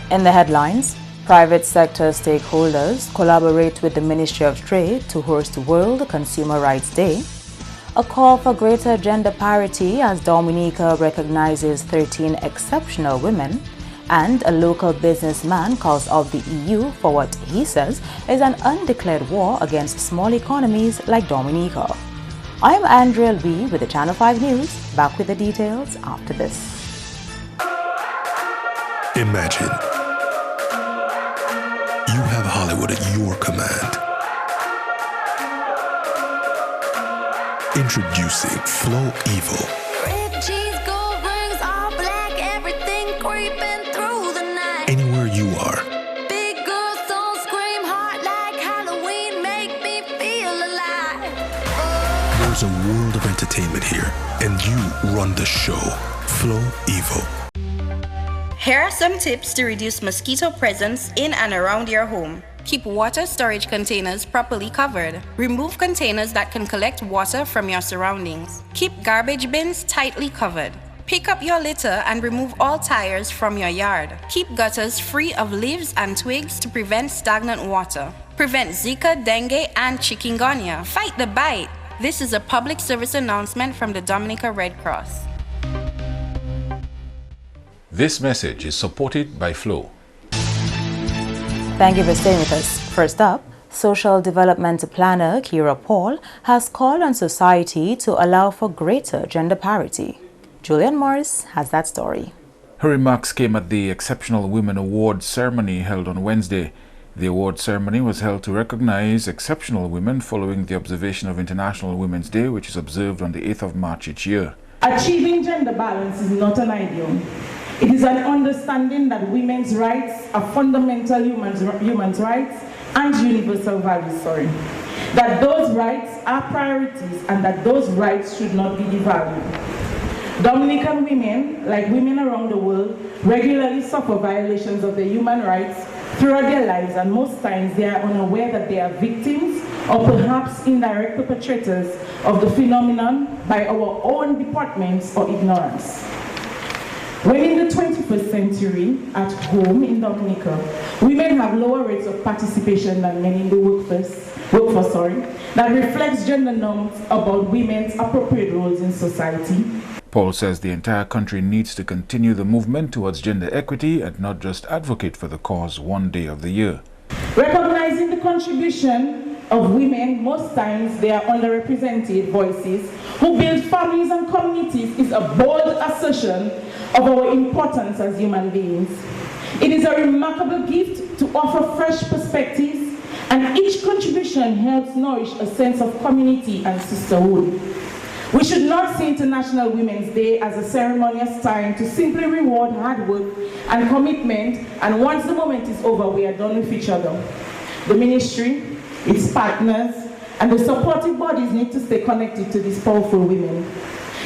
In the headlines, private sector stakeholders collaborate with the Ministry of Trade to host World Consumer Rights Day. A call for greater gender parity as Dominica recognizes 13 exceptional women. And a local businessman calls out the EU for what he says is an undeclared war against small economies like Dominica. I am Andrea Lee with the Channel 5 News. Back with the details after this. Imagine you have Hollywood at your command. Introducing Flow Evil. Anywhere you are. Big girls don't scream hard like Halloween, make me feel alive. There's a world of entertainment here, and you run the show. Flow Evil. Here are some tips to reduce mosquito presence in and around your home. Keep water storage containers properly covered. Remove containers that can collect water from your surroundings. Keep garbage bins tightly covered. Pick up your litter and remove all tires from your yard. Keep gutters free of leaves and twigs to prevent stagnant water. Prevent Zika, dengue, and chikungunya. Fight the bite. This is a public service announcement from the Dominica Red Cross. This message is supported by Flow. Thank you for staying with us. First up, Social Development Planner Kira Paul has called on society to allow for greater gender parity. Julian Morris has that story. Her remarks came at the Exceptional Women Awards ceremony held on Wednesday. The award ceremony was held to recognize exceptional women following the observation of International Women's Day, which is observed on the 8th of March each year. Achieving gender balance is not an ideal. It is an understanding that women's rights are fundamental human rights and universal values, that those rights are priorities and that those rights should not be devalued. Dominican women, like women around the world, regularly suffer violations of their human rights throughout their lives, and most times they are unaware that they are victims or perhaps indirect perpetrators of the phenomenon by our own departments or ignorance. When in the 21st century, at home in Dominica, women have lower rates of participation than men in the workforce, that reflects gender norms about women's appropriate roles in society. Paul says the entire country needs to continue the movement towards gender equity and not just advocate for the cause one day of the year. Recognizing the contribution of women, most times they are underrepresented voices, who build families and communities, is a bold assertion of our importance as human beings. It is a remarkable gift to offer fresh perspectives, and each contribution helps nourish a sense of community and sisterhood. We should not see International Women's Day as a ceremonious time to simply reward hard work and commitment, and once the moment is over, we are done with each other. The ministry, its partners, and the supportive bodies need to stay connected to these powerful women.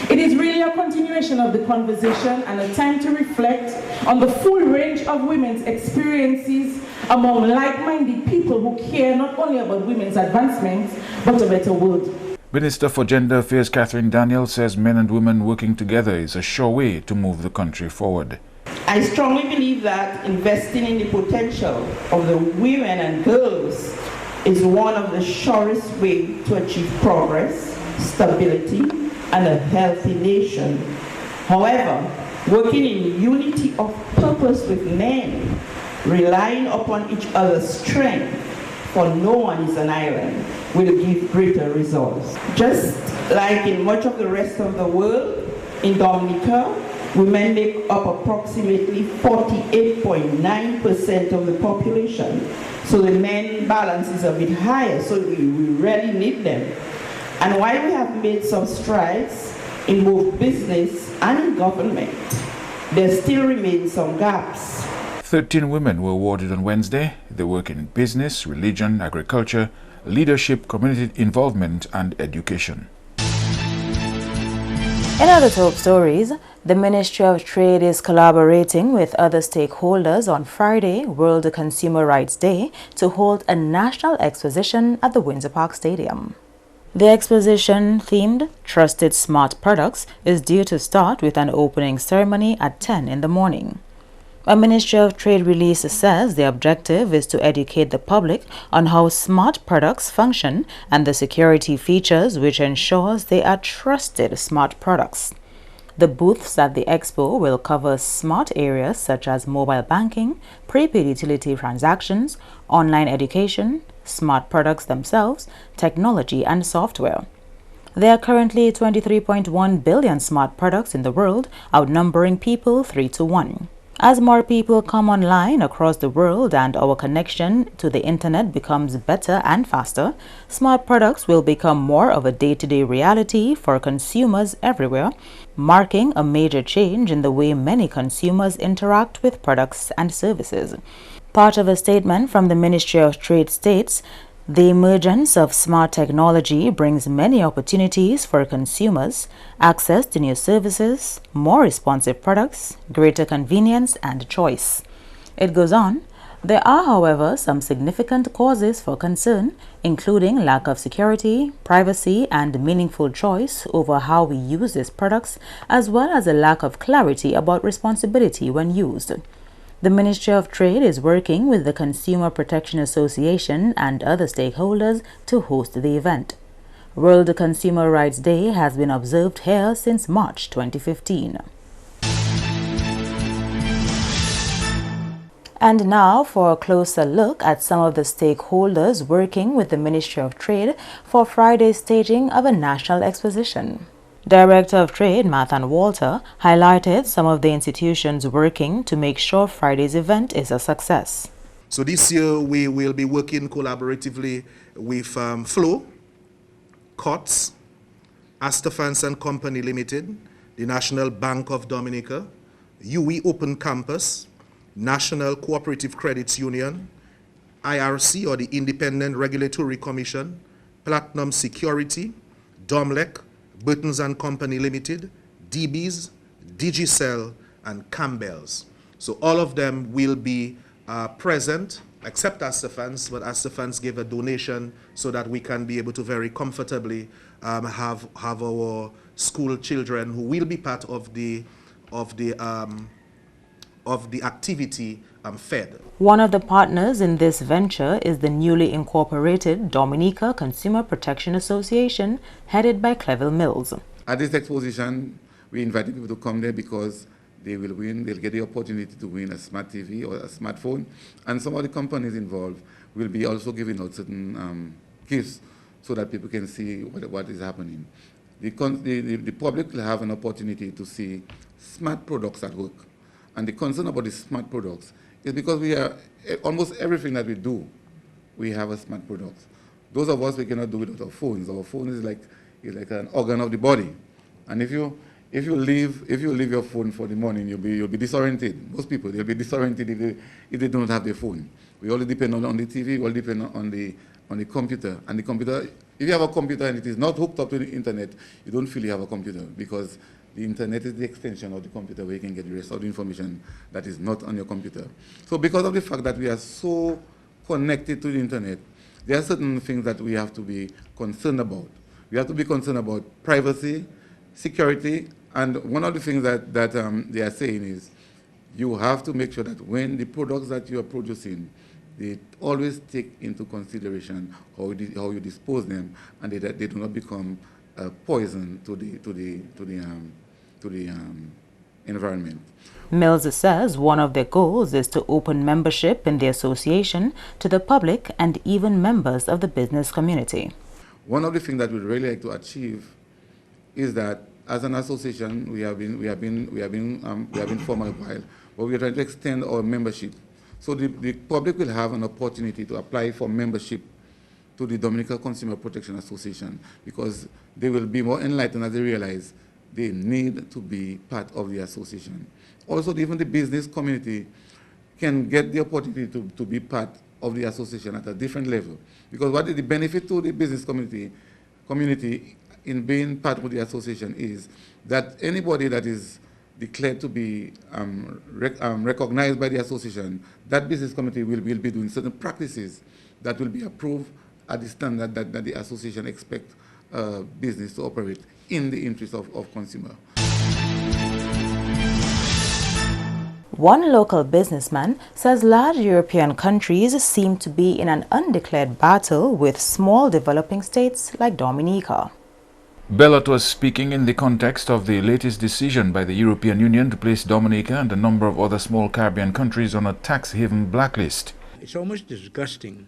It is really a continuation of the conversation and a time to reflect on the full range of women's experiences among like-minded people who care not only about women's advancement, but a better world. Minister for Gender Affairs Catherine Daniel says men and women working together is a sure way to move the country forward. I strongly believe that investing in the potential of the women and girls is one of the surest ways to achieve progress, stability, and a healthy nation. However, working in unity of purpose with men, relying upon each other's strength, for no one is an island, will give greater results. Just like in much of the rest of the world, in Dominica, women make up approximately 48.9% of the population. So the men balance is a bit higher, so we really need them. And while we have made some strides in both business and in government, there still remain some gaps. 13 women were awarded on Wednesday. They work in business, religion, agriculture, leadership, community involvement, and education. In other top stories, the Ministry of Trade is collaborating with other stakeholders on Friday, World Consumer Rights Day, to hold a national exposition at the Windsor Park Stadium. The exposition, themed Trusted Smart Products, is due to start with an opening ceremony at 10 in the morning. A Ministry of Trade release says the objective is to educate the public on how smart products function and the security features which ensures they are trusted smart products. The booths at the Expo will cover smart areas such as mobile banking, prepaid utility transactions, online education, smart products themselves, technology and software. There are currently 23.1 billion smart products in the world, outnumbering people 3 to 1. As more people come online across the world and our connection to the internet becomes better and faster, smart products will become more of a day-to-day reality for consumers everywhere, marking a major change in the way many consumers interact with products and services. Part of a statement from the Ministry of Trade states, "The emergence of smart technology brings many opportunities for consumers, access to new services, more responsive products, greater convenience and choice." It goes on, "There are, however, some significant causes for concern, including lack of security, privacy, and meaningful choice over how we use these products, as well as a lack of clarity about responsibility when used." The Ministry of Trade is working with the Consumer Protection Association and other stakeholders to host the event. World Consumer Rights Day has been observed here since March 2015. And now for a closer look at some of the stakeholders working with the Ministry of Trade for Friday's staging of a national exposition. Director of Trade Mathan Walter highlighted some of the institutions working to make sure Friday's event is a success. So this year we will be working collaboratively with Flow, COTS, Astafans and Company Limited, the National Bank of Dominica, UE Open Campus, National Cooperative Credits Union, IRC or the Independent Regulatory Commission, Platinum Security, Domlec, Burtons and Company Limited, DBs, Digicel, and Campbell's. So all of them will be present, except Astafans, but Astafans gave a donation so that we can be able to very comfortably have our school children who will be part of the activity fed. One of the partners in this venture is the newly incorporated Dominica Consumer Protection Association, headed by Cleville Mills. At this exposition, we invited people to come there because they will win, they'll get the opportunity to win a smart TV or a smartphone, and some of the companies involved will be also giving out certain gifts so that people can see what is happening. The public will have an opportunity to see smart products at work. And the concern about the smart products is because we are, almost everything that we do, we have a smart product. Those of us, we cannot do without our phones. Our phone is like an organ of the body. And if you leave your phone for the morning, you'll be disoriented. Most people, they'll be disoriented if they don't have their phone. We all depend on the TV, we all depend on the computer. And the computer, if you have a computer and it is not hooked up to the internet, you don't feel you have a computer, because the internet is the extension of the computer where you can get the rest of the information that is not on your computer. So because of the fact that we are so connected to the internet, there are certain things that we have to be concerned about. We have to be concerned about privacy, security, and one of the things that they are saying is you have to make sure that when the products that you are producing, they always take into consideration how you dispose them, and that they do not become poison to the environment. Mills says one of their goals is to open membership in the association to the public and even members of the business community. One of the things that we'd really like to achieve is that as an association, we have been formed a while, but we are trying to extend our membership. So the public will have an opportunity to apply for membership to the Dominica Consumer Protection Association, because they will be more enlightened as they realize they need to be part of the association. Also, even the business community can get the opportunity to be part of the association at a different level. Because what is the benefit to the business community in being part of the association is that anybody that is declared to be recognized by the association, that business community will be doing certain practices that will be approved at the standard that the association expects business to operate in the interest of consumer. One local businessman says large European countries seem to be in an undeclared battle with small developing states like Dominica. Bellot was speaking in the context of the latest decision by the European Union to place Dominica and a number of other small Caribbean countries on a tax haven blacklist. It's almost disgusting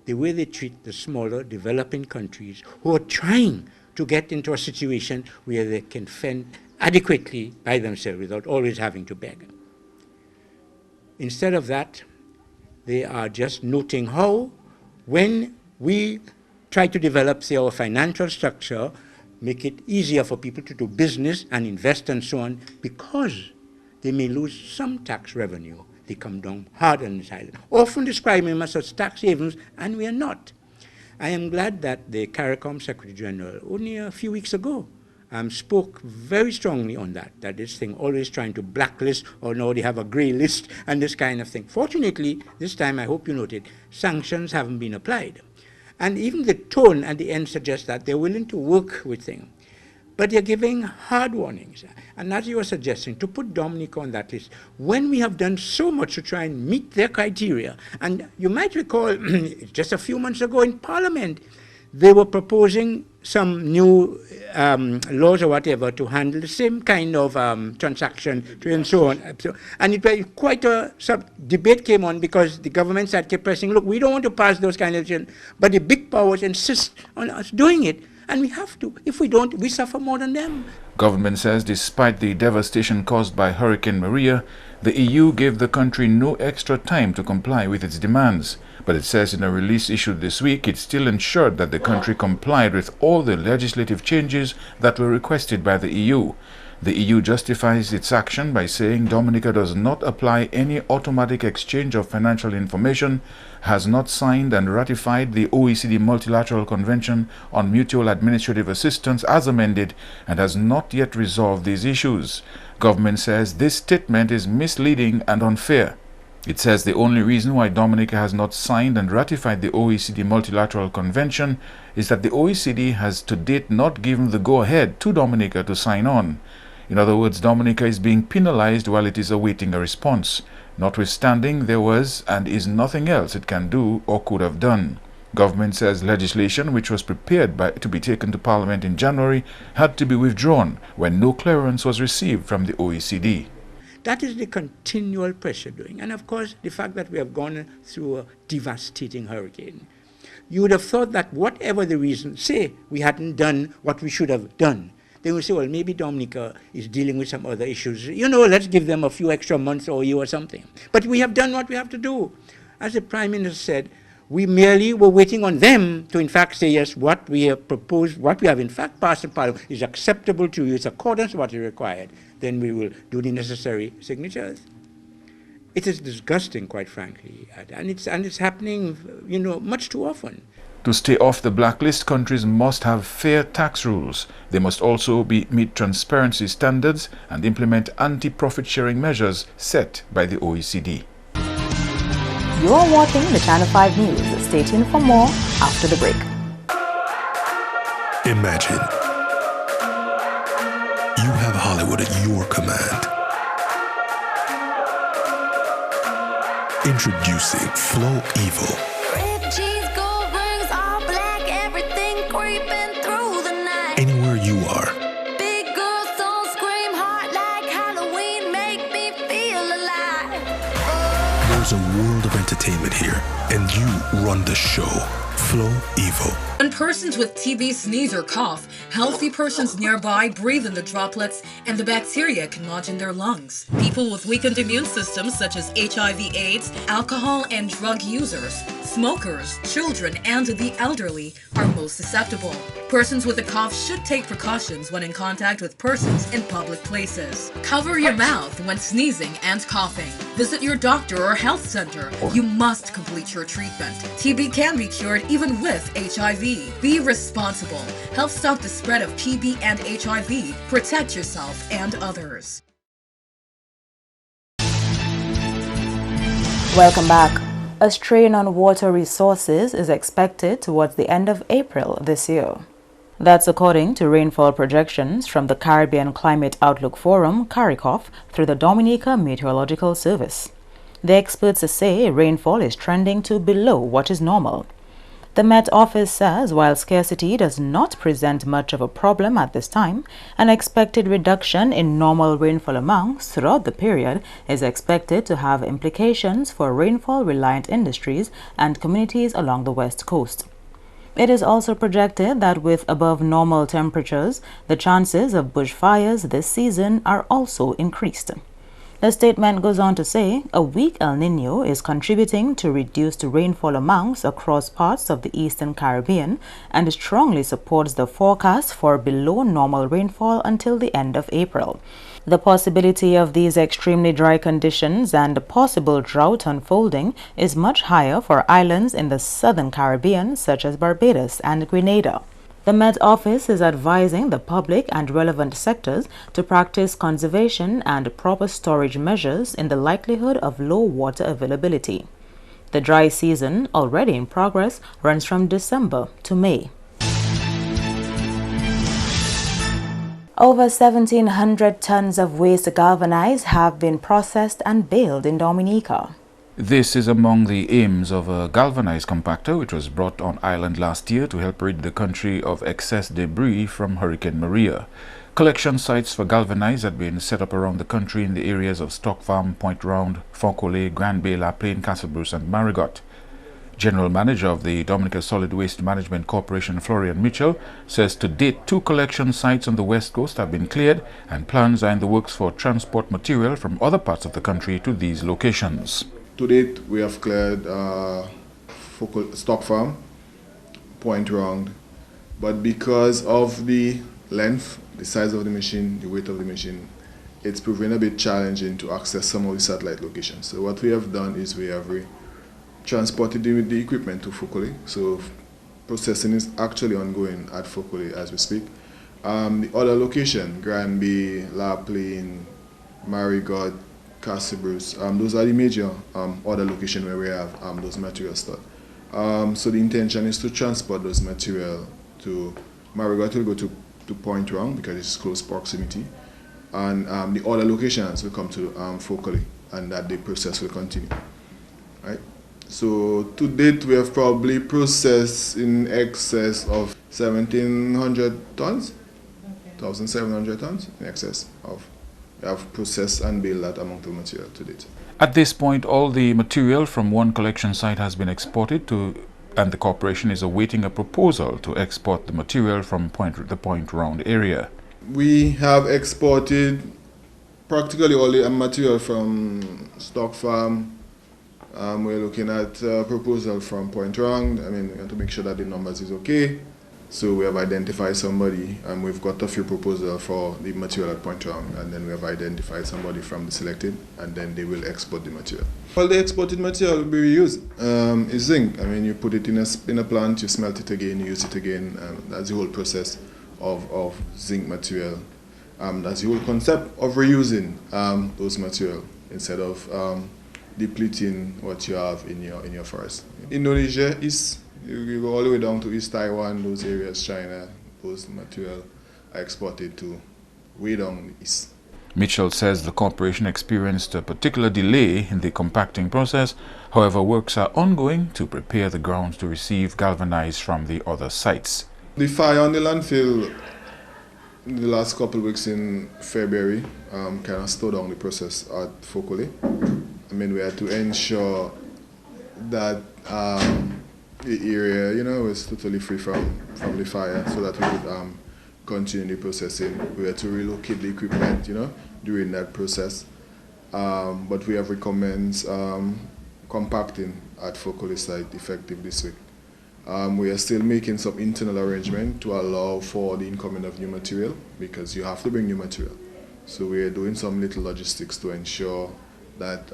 the way they treat the smaller developing countries who are trying to get into a situation where they can fend adequately by themselves without always having to beg. Instead of that, they are just noting how when we try to develop, say, our financial structure, make it easier for people to do business and invest and so on, because they may lose some tax revenue, they come down hard on this island, often describing them as tax havens, and we are not. I am glad that the CARICOM Secretary General, only a few weeks ago, spoke very strongly on that this thing always trying to blacklist, or now they have a grey list and this kind of thing. Fortunately, this time, I hope you noted, sanctions haven't been applied. And even the tone at the end suggests that they're willing to work with things. But they're giving hard warnings. And as you were suggesting, to put Dominica on that list, when we have done so much to try and meet their criteria, and you might recall just a few months ago in Parliament, they were proposing some new laws or whatever to handle the same kind of transaction and so on. And it was quite a debate came on because the government side kept pressing, look, we don't want to pass those kind of things, but the big powers insist on us doing it. And we have to. If we don't, we suffer more than them. Government says despite the devastation caused by Hurricane Maria, the EU gave the country no extra time to comply with its demands. But it says in a release issued this week, it still ensured that the country complied with all the legislative changes that were requested by the EU. The EU justifies its action by saying Dominica does not apply any automatic exchange of financial information, has not signed and ratified the OECD Multilateral Convention on Mutual Administrative Assistance as amended, and has not yet resolved these issues. Government says this statement is misleading and unfair. It says the only reason why Dominica has not signed and ratified the OECD Multilateral Convention is that the OECD has to date not given the go-ahead to Dominica to sign on. In other words, Dominica is being penalized while it is awaiting a response, notwithstanding there was and is nothing else it can do or could have done. Government says legislation which was prepared to be taken to Parliament in January had to be withdrawn when no clearance was received from the OECD. That is the continual pressure doing. And of course, the fact that we have gone through a devastating hurricane. You would have thought that whatever the reason, say we hadn't done what we should have done, they will say, well, maybe Dominica is dealing with some other issues. You know, let's give them a few extra months or a year or something. But we have done what we have to do. As the Prime Minister said, we merely were waiting on them to in fact say, yes, what we have proposed, what we have in fact passed in Parliament is acceptable to you, it's accordance to what is required. Then we will do the necessary signatures. It is disgusting, quite frankly, and it's happening, you know, much too often. To stay off the blacklist, countries must have fair tax rules. They must also meet transparency standards and implement anti-profit sharing measures set by the OECD. You are watching the Channel 5 News. Stay tuned for more after the break. Imagine you have Hollywood at your command. Introducing Flow Evil. Anywhere you are. Big girls don't scream hard like Halloween, make me feel alive. There's a world of entertainment here, and you run the show. Flow Evil. When persons with TB sneeze or cough, healthy persons nearby breathe in the droplets and the bacteria can lodge in their lungs. People with weakened immune systems such as HIV/AIDS, alcohol and drug users, smokers, children, and the elderly are most susceptible. Persons with a cough should take precautions when in contact with persons in public places. Cover your mouth when sneezing and coughing. Visit your doctor or health center. You must complete your treatment. TB can be cured even with HIV. Be responsible. Help stop the spread of TB and HIV. Protect yourself and others. Welcome back. A strain on water resources is expected towards the end of April this year. That's according to rainfall projections from the Caribbean Climate Outlook Forum, CARICOF, through the Dominica Meteorological Service. The experts say rainfall is trending to below what is normal. The Met Office says while scarcity does not present much of a problem at this time, an expected reduction in normal rainfall amounts throughout the period is expected to have implications for rainfall-reliant industries and communities along the West Coast. It is also projected that with above normal temperatures, the chances of bushfires this season are also increased. The statement goes on to say a weak El Niño is contributing to reduced rainfall amounts across parts of the Eastern Caribbean and strongly supports the forecast for below normal rainfall until the end of April. The possibility of these extremely dry conditions and a possible drought unfolding is much higher for islands in the Southern Caribbean such as Barbados and Grenada. The Met Office is advising the public and relevant sectors to practice conservation and proper storage measures in the likelihood of low water availability. The dry season, already in progress, runs from December to May. Over 1,700 tons of waste galvanized have been processed and baled in Dominica. This is among the aims of a galvanized compactor which was brought on island last year to help rid the country of excess debris from Hurricane Maria. Collection sites for galvanized had been set up around the country in the areas of Stock Farm, Point Round, Foncollet, Grand Bay, La Plaine, Castlebruce and Marigot. General Manager of the Dominica Solid Waste Management Corporation, Florian Mitchell, says to date 2 collection sites on the west coast have been cleared and plans are in the works for transport material from other parts of the country to these locations. To date, we have cleared Stock Farm, Point Round, but because of the length, the size of the machine, the weight of the machine, it's proven a bit challenging to access some of the satellite locations. So what we have done is we have transported the equipment to Foncollet. So processing is actually ongoing at Foncollet as we speak. The other location, Grand Bay, La Plaine, Marigot, Castlebruce, those are the major other locations where we have those materials stored. So the intention is to transport those material to Marigot will go to Point Round because it's close proximity, and the other locations will come to Foncollet, and that the process will continue. Right. So to date, we have probably processed in excess of 1,700 tons, 1,700 tons in excess of. We have processed and baled that amount of material to date. At this point, all the material from one collection site has been exported and the corporation is awaiting a proposal to export the material from the Point Round area. We have exported practically all the material from Stock Farm. We're looking at a proposal from Point Round. I mean, we have to make sure that the numbers is okay. So we have identified somebody, and we've got a few proposals for the material at Point Round, and then we have identified somebody from the selected, and then they will export the material. Well, the exported material will be reused. It's zinc. I mean, you put it in a plant, you smelt it again, you use it again. That's the whole process of zinc material. That's the whole concept of reusing those material instead of depleting what you have in your forest. Indonesia is. You go all the way down to East Taiwan, those areas, China, those material are exported to way down east. Mitchell says the corporation experienced a particular delay in the compacting process. However, works are ongoing to prepare the ground to receive galvanized from the other sites. The fire on the landfill in the last couple of weeks in February kind of slowed down the process at Foncollet. I mean, we had to ensure that the area, was totally free from the fire, so that we could continue the processing. We had to relocate the equipment, during that process. But we have recommends compacting at Foncollet site effective this week. We are still making some internal arrangement to allow for the incoming of new material, because you have to bring new material. So we are doing some little logistics to ensure that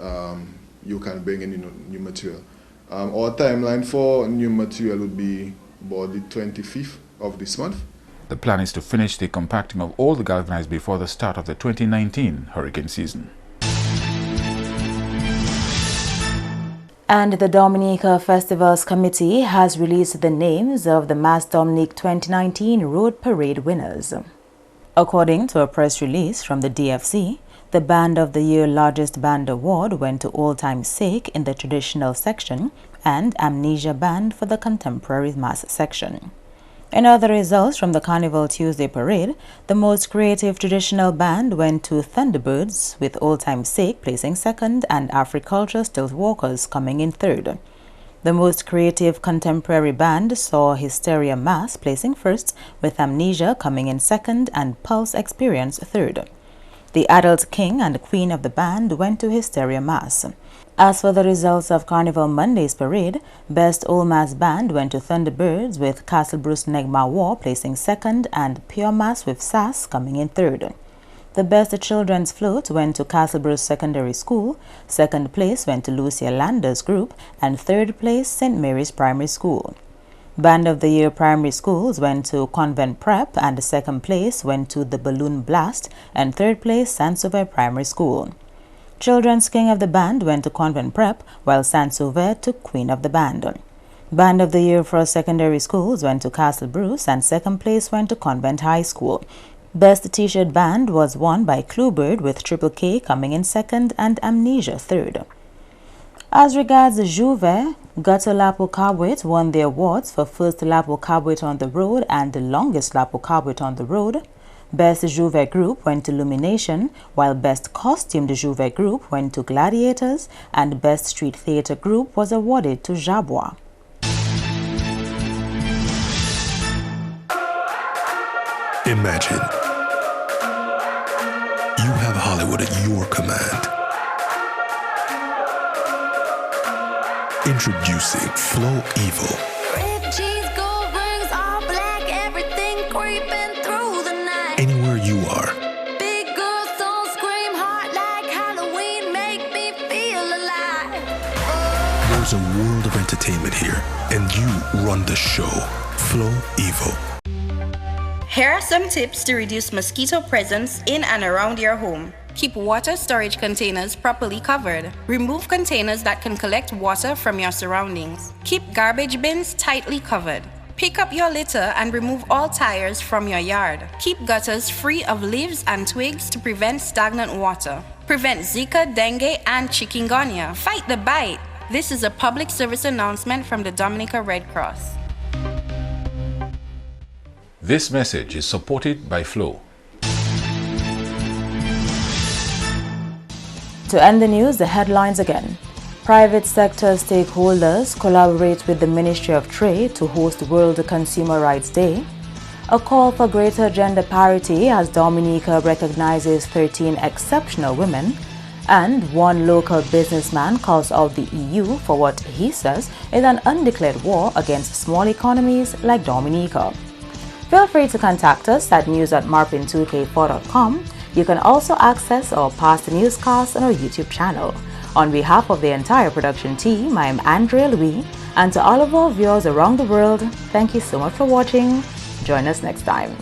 you can bring in new material. Our timeline for new material would be about the 25th of this month. The plan is to finish the compacting of all the galvanized before the start of the 2019 hurricane season. And the Dominica Festivals Committee has released the names of the Mass Dominique 2019 Road Parade winners. According to a press release from the DFC, the Band of the Year Largest Band Award went to Old Time Sake in the traditional section and Amnesia Band for the contemporary mass section. In other results from the Carnival Tuesday Parade, the most creative traditional band went to Thunderbirds, with Old Time Sake placing second and Africulture Stilt Walkers coming in third. The most creative contemporary band saw Hysteria Mass placing first, with Amnesia coming in second and Pulse Experience third. The Adult King and Queen of the band went to Hysteria Mass. As for the results of Carnival Monday's parade, Best Old Mass Band went to Thunderbirds, with Castle Bruce Negma War placing second and Pure Mass with Sass coming in third. The Best Children's Float went to Castle Bruce Secondary School, second place went to Lucia Landers Group, and third place St. Mary's Primary School. Band of the Year Primary Schools went to Convent Prep, and second place went to the Balloon Blast, and third place Saint-Sauveur Primary School. Children's King of the Band went to Convent Prep, while Saint-Sauveur took Queen of the Band. Band of the Year for Secondary Schools went to Castle Bruce, and second place went to Convent High School. Best T-shirt Band was won by Cluebird, with Triple K coming in second and Amnesia third. As regards the Juve, Gutter Lapo Cabwit won the awards for First Lapo Cabwit on the Road and the Longest Lapo Cabwit on the Road. Best Juve Group went to Lumination, while Best Costumed Juve Group went to Gladiators, and Best Street Theatre Group was awarded to Jabois. Imagine you have Hollywood at your command. Introducing Flow Evil. Red cheese, gold rings, all black, everything creeping through the night. Anywhere you are. Big girls don't scream hard like Halloween, make me feel alive. There's a world of entertainment here, and you run the show. Flow Evil. Here are some tips to reduce mosquito presence in and around your home. Keep water storage containers properly covered. Remove containers that can collect water from your surroundings. Keep garbage bins tightly covered. Pick up your litter and remove all tires from your yard. Keep gutters free of leaves and twigs to prevent stagnant water. Prevent Zika, dengue, and chikungunya. Fight the bite. This is a public service announcement from the Dominica Red Cross. This message is supported by Flow. To end the news, the headlines again. Private sector stakeholders collaborate with the Ministry of Trade to host World Consumer Rights Day. A call for greater gender parity as Dominica recognizes 13 exceptional women. And one local businessman calls out the EU for what he says is an undeclared war against small economies like Dominica. Feel free to contact us at news@marpin2k4.com. You can also access our past newscasts on our YouTube channel. On behalf of the entire production team, I am Andrea Louis, and to all of our viewers around the world, thank you so much for watching. Join us next time.